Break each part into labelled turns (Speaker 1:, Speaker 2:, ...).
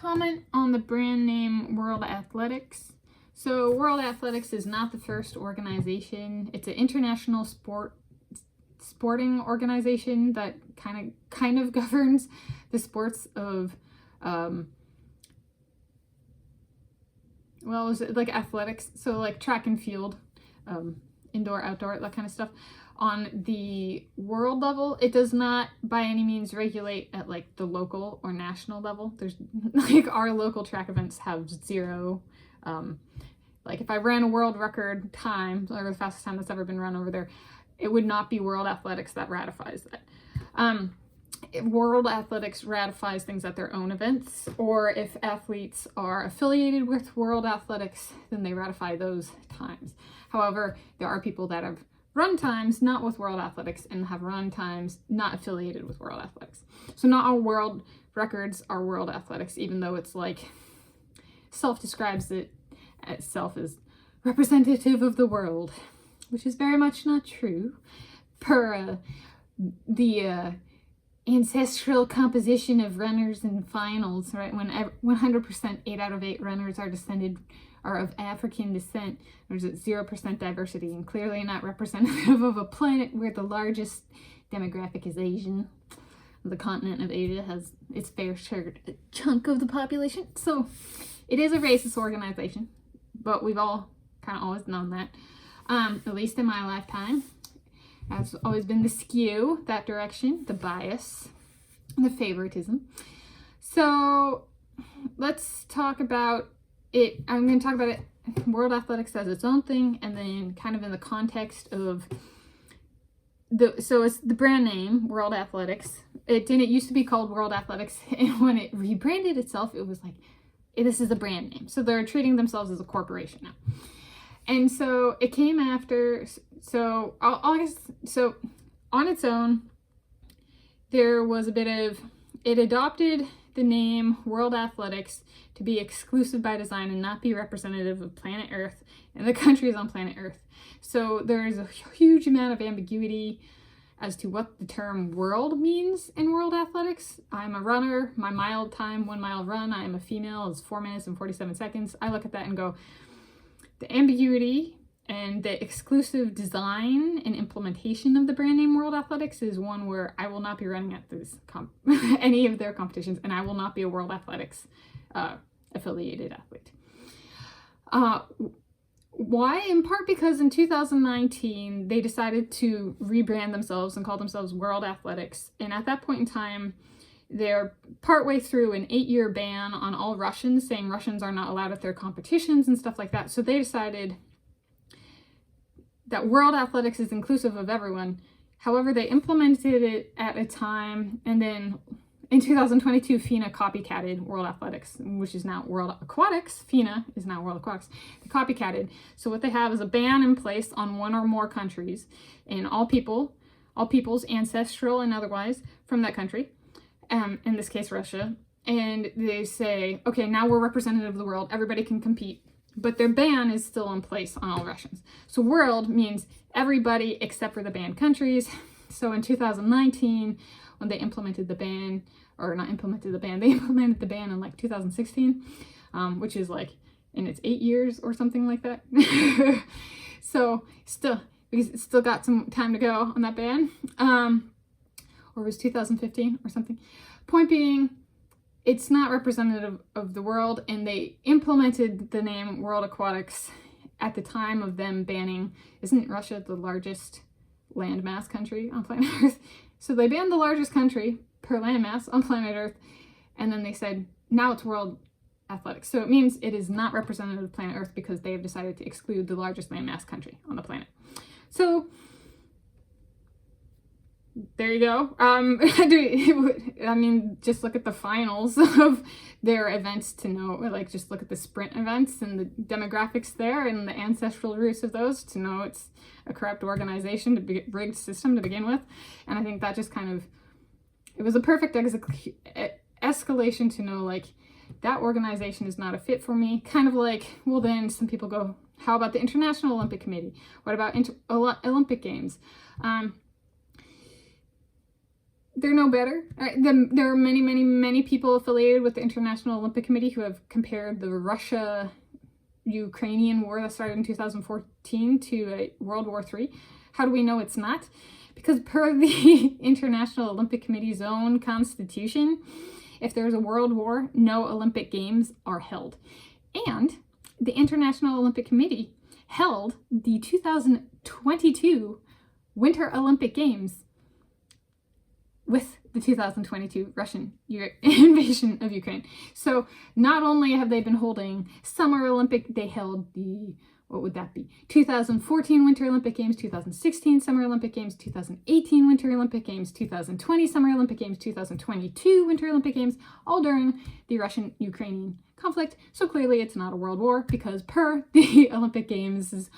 Speaker 1: comment on the brand name World Athletics. So World Athletics is not the first organization. It's an international sporting organization that kind of governs the sports of well, is it like athletics? So like track and field, indoor, outdoor, that kind of stuff. On the world level, it does not by any means regulate at like the local or national level. There's like our local track events have zero. Like if I ran a world record time, or the fastest time that's ever been run over there, it would not be World Athletics that ratifies that. World Athletics ratifies things at their own events, or if athletes are affiliated with World Athletics, then they ratify those times. However, there are people that have run times not with World Athletics and have run times not affiliated with World Athletics. So not all world records are World Athletics, even though it's like self-describes it itself as representative of the world, which is very much not true per the ancestral composition of runners in finals, right? When 100% 8 out of 8 runners are of African descent, there's 0% diversity and clearly not representative of a planet where the largest demographic is Asian. The continent of Asia has its fair share chunk of the population. So it is a racist organization, but we've all kind of always known that, at least in my lifetime. Has always been the skew that direction, the bias, the favoritism. So let's talk about it. I'm going to talk about it. World Athletics as its own thing, and then kind of in the context of so it's the brand name World Athletics. It didn't used to be called World Athletics, and when it rebranded itself, it was like, this is the brand name. So they're treating themselves as a corporation now. And so it came after, so on its own, there was a bit of, it adopted the name World Athletics to be exclusive by design and not be representative of planet Earth and the countries on planet Earth. So there is a huge amount of ambiguity as to what the term world means in World Athletics. I'm a runner, my mile time, 1 mile run, I am a female, is 4 minutes and 47 seconds. I look at that and go, the ambiguity and the exclusive design and implementation of the brand name World Athletics is one where I will not be running at this any of their competitions, and I will not be a World Athletics affiliated athlete. Why? In part because in 2019, they decided to rebrand themselves and call themselves World Athletics. And at that point in time, they're partway through an 8-year ban on all Russians, saying Russians are not allowed at their competitions and stuff like that. So they decided that World Athletics is inclusive of everyone. However, they implemented it at a time, and then in 2022, FINA copycatted World Athletics, which is now World Aquatics. FINA is now World Aquatics. They copycatted. So what they have is a ban in place on 1 or more countries, and all peoples, ancestral and otherwise, from that country. In this case, Russia, and they say, okay, now we're representative of the world, everybody can compete, but their ban is still in place on all Russians. So world means everybody except for the banned countries. So in 2019, when they implemented the ban, or not implemented the ban, they implemented the ban in like 2016, which is like in its 8 years or something like that. So still, because it's still got some time to go on that ban. Or it was 2015 or something. Point being, it's not representative of the world, and they implemented the name World Aquatics at the time of them banning. Isn't Russia the largest landmass country on planet Earth? So they banned the largest country per landmass on planet Earth, and then they said, now it's World Athletics. So it means it is not representative of planet Earth because they have decided to exclude the largest landmass country on the planet. So there you go. I mean, just look at the finals of their events to know, like just look at the sprint events and the demographics there and the ancestral roots of those to know it's a corrupt organization, rigged system to begin with. And I think that just kind of, it was a perfect escalation to know, like, that organization is not a fit for me. Kind of like, well, then some people go, how about the International Olympic Committee? What about Olympic Games? they're no better. There are many, many, many people affiliated with the International Olympic Committee who have compared the Russia-Ukrainian war that started in 2014 to a World War III. How do we know it's not? Because per the International Olympic Committee's own constitution, if there's a world war, no Olympic Games are held. And the International Olympic Committee held the 2022 Winter Olympic Games with the 2022 Russian invasion of Ukraine. So not only have they been holding Summer Olympic, they held the, what would that be? 2014 Winter Olympic Games, 2016 Summer Olympic Games, 2018 Winter Olympic Games, 2020 Summer Olympic Games, 2022 Winter Olympic Games, all during the Russian-Ukrainian conflict. So clearly it's not a world war, because per the Olympic Games'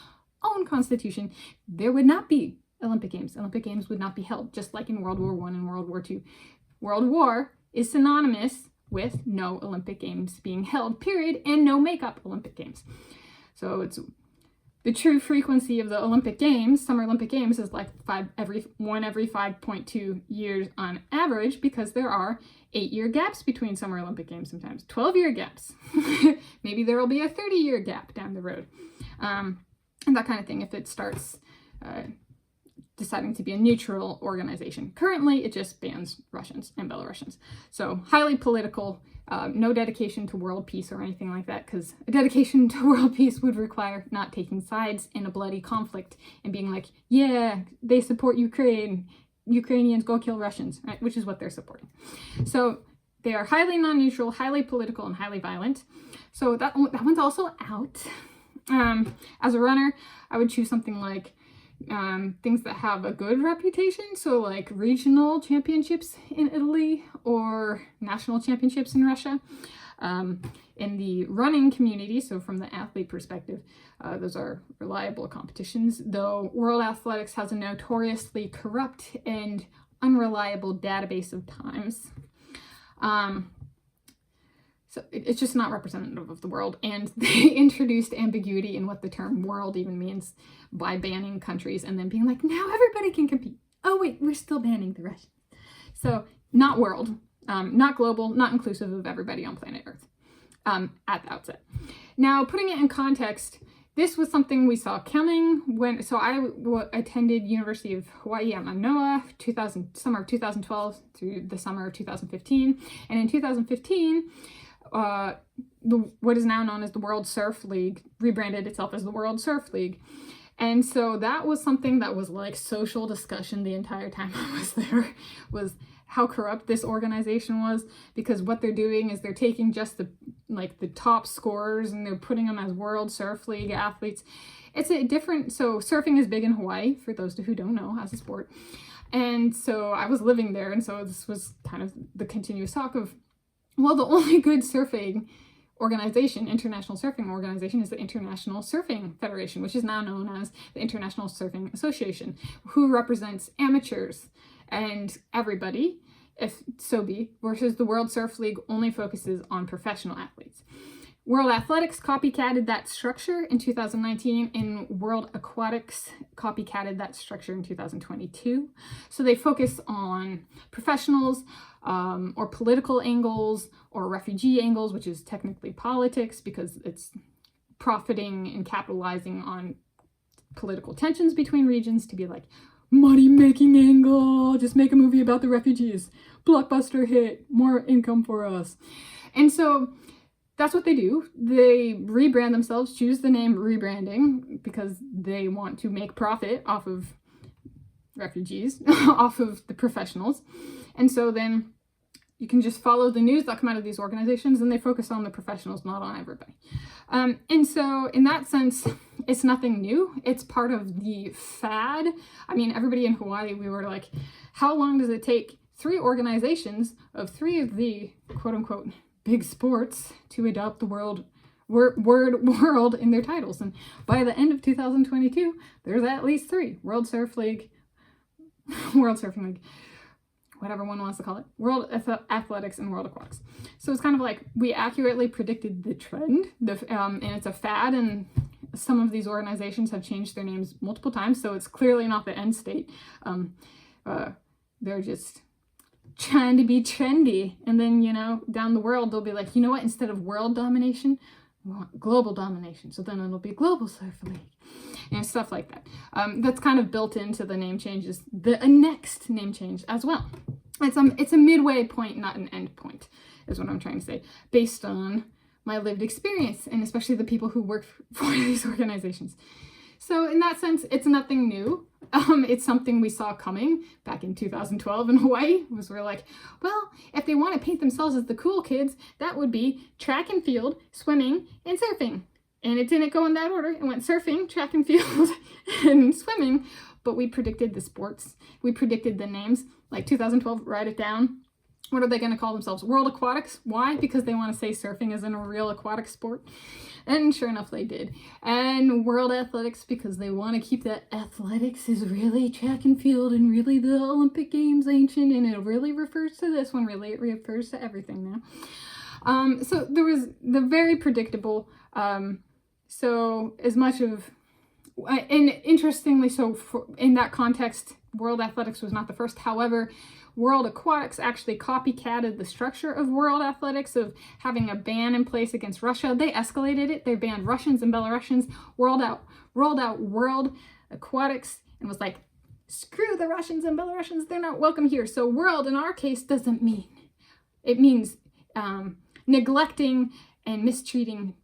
Speaker 1: own constitution, there would not be Olympic Games. Olympic Games would not be held, just like in World War I and World War II. World War is synonymous with no Olympic Games being held, period, and no makeup Olympic Games. So it's the true frequency of the Olympic Games, Summer Olympic Games, is like every 5.2 years on average, because there are 8-year gaps between Summer Olympic Games, sometimes 12-year gaps. Maybe there will be a 30-year gap down the road. And that kind of thing if it starts deciding to be a neutral organization. Currently, it just bans Russians and Belarusians. So highly political, no dedication to world peace or anything like that, because a dedication to world peace would require not taking sides in a bloody conflict and being like, yeah, they support Ukraine, Ukrainians go kill Russians, right? Which is what they're supporting. So they are highly non-neutral, highly political, and highly violent. So that one's also out. As a runner, I would choose something like things that have a good reputation, so like regional championships in Italy or national championships in Russia. In the running community, so from the athlete perspective, those are reliable competitions, though World Athletics has a notoriously corrupt and unreliable database of times. So it's just not representative of the world, and they introduced ambiguity in what the term world even means by banning countries and then being like, now everybody can compete. Oh wait, we're still banning the Russians. So not world, not global, not inclusive of everybody on planet Earth at the outset. Now, putting it in context, this was something we saw coming when, so I attended University of Hawaii at Manoa, summer of 2012 through the summer of 2015. And in 2015, what is now known as the World Surf League rebranded itself as the World Surf League. And so that was something that was like social discussion the entire time I was there, was how corrupt this organization was, because what they're doing is they're taking just the top scorers and they're putting them as World Surf League athletes. It's a different, so surfing is big in Hawaii, for those who don't know, as a sport. And so I was living there, and so this was kind of the continuous talk of, well, the only good surfing organization, international surfing organization, is the International Surfing Federation, which is now known as the International Surfing Association, who represents amateurs and everybody, if so be, versus the World Surf League only focuses on professional athletes. World Athletics copycatted that structure in 2019, and World Aquatics copycatted that structure in 2022. So they focus on professionals, or political angles, or refugee angles, which is technically politics because it's profiting and capitalizing on political tensions between regions to be like, money-making angle, just make a movie about the refugees, blockbuster hit, more income for us. And so that's what they do. They rebrand themselves, choose the name rebranding because they want to make profit off of refugees, off of the professionals. And so then you can just follow the news that come out of these organizations, and they focus on the professionals, not on everybody. And so in that sense, it's nothing new. It's part of the fad. I mean, everybody in Hawaii, we were like, how long does it take 3 organizations of 3 of the quote unquote big sports to adopt the word world in their titles? And by the end of 2022, there's at least 3: World Surf League, World Surfing League, whatever one wants to call it, World Athletics, and World Aquatics. So it's kind of like we accurately predicted the trend, and it's a fad, and some of these organizations have changed their names multiple times, so it's clearly not the end state. They're just trying to be trendy. And then, you know, down the world, they'll be like, you know what, instead of world domination, we want global domination. So then it'll be Global Surf League and stuff like that. That's kind of built into the name changes, the next name change as well. It's a midway point, not an end point, is what I'm trying to say, based on my lived experience, and especially the people who work for these organizations. So in that sense, it's nothing new. It's something we saw coming back in 2012 in Hawaii, was we're like, well, if they want to paint themselves as the cool kids, that would be track and field, swimming, and surfing. And it didn't go in that order. It went surfing, track and field, and swimming. But we predicted the sports. We predicted the names. Like 2012, write it down. What are they going to call themselves? World Aquatics. Why? Because they want to say surfing isn't a real aquatic sport. And sure enough, they did. And World Athletics, because they want to keep that athletics is really track and field and really the Olympic Games ancient, and it really refers to this one, really it refers to everything now. So there was the very predictable, so as much of, and interestingly, so in that context, World Athletics was not the first. However, World Aquatics actually copycatted the structure of World Athletics of having a ban in place against Russia. They escalated it. They banned Russians and Belarusians, rolled out World Aquatics, and was like, screw the Russians and Belarusians, they're not welcome here. So world in our case doesn't mean, it means neglecting and mistreating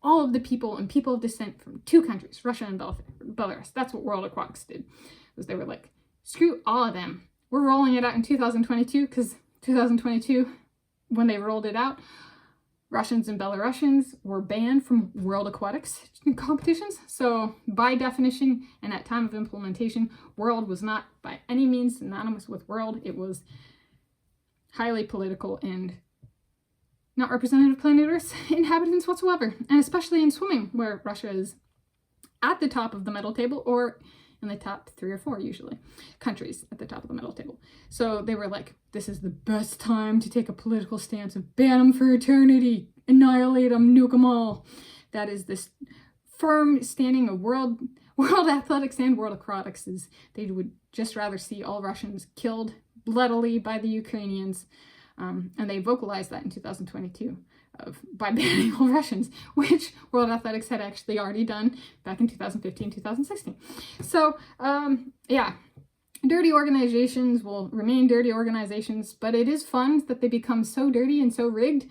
Speaker 1: all of the people and people of descent from two countries, Russia and Belarus. That's what World Aquatics did, was they were like, screw all of them. We're rolling it out in 2022 because 2022, when they rolled it out, Russians and Belarusians were banned from World Aquatics competitions. So by definition, and at time of implementation, world was not by any means synonymous with world. It was highly political and not representative of planet Earth's inhabitants whatsoever. And especially in swimming, where Russia is at the top of the medal table, or in the top 3 or 4 usually, countries at the top of the medal table. So they were like, this is the best time to take a political stance and ban them for eternity, annihilate them, nuke them all. That is this firm standing of World Athletics and World Aquatics, is they would just rather see all Russians killed bloodily by the Ukrainians. And they vocalized that in 2022 by banning all Russians, which World Athletics had actually already done back in 2015, 2016. So, yeah, dirty organizations will remain dirty organizations, but it is fun that they become so dirty and so rigged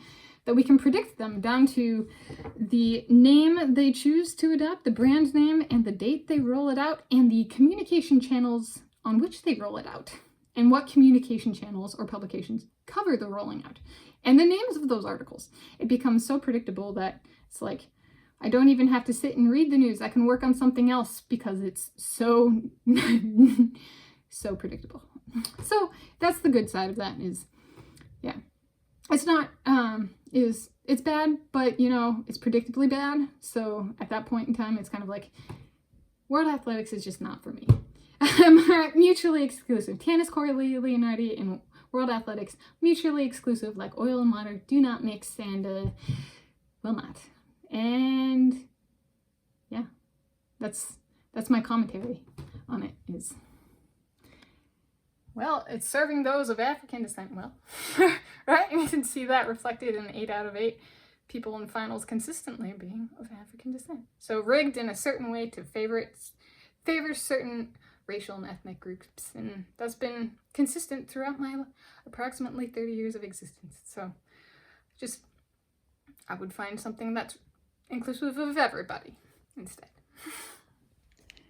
Speaker 1: that we can predict them down to the name they choose to adopt, the brand name, and the date they roll it out, and the communication channels on which they roll it out, and what communication channels or publications cover the rolling out, and the names of those articles. It becomes so predictable that it's like, I don't even have to sit and read the news. I can work on something else because it's so, so predictable. So that's the good side of that is, yeah, it's not, it's bad, but you know, it's predictably bad. So at that point in time, it's kind of like, World Athletics is just not for me. Mutually exclusive. Tanis, Coralee, Leonhardi, and World Athletics, mutually exclusive, like oil and water, do not mix, and will not. And yeah, that's my commentary on it. Is, well, it's serving those of African descent well, right? You can see that reflected in 8 out of 8 people in finals consistently being of African descent. So rigged in a certain way to favor certain racial and ethnic groups, and that's been consistent throughout my approximately 30 years of existence. So just, I would find something that's inclusive of everybody instead.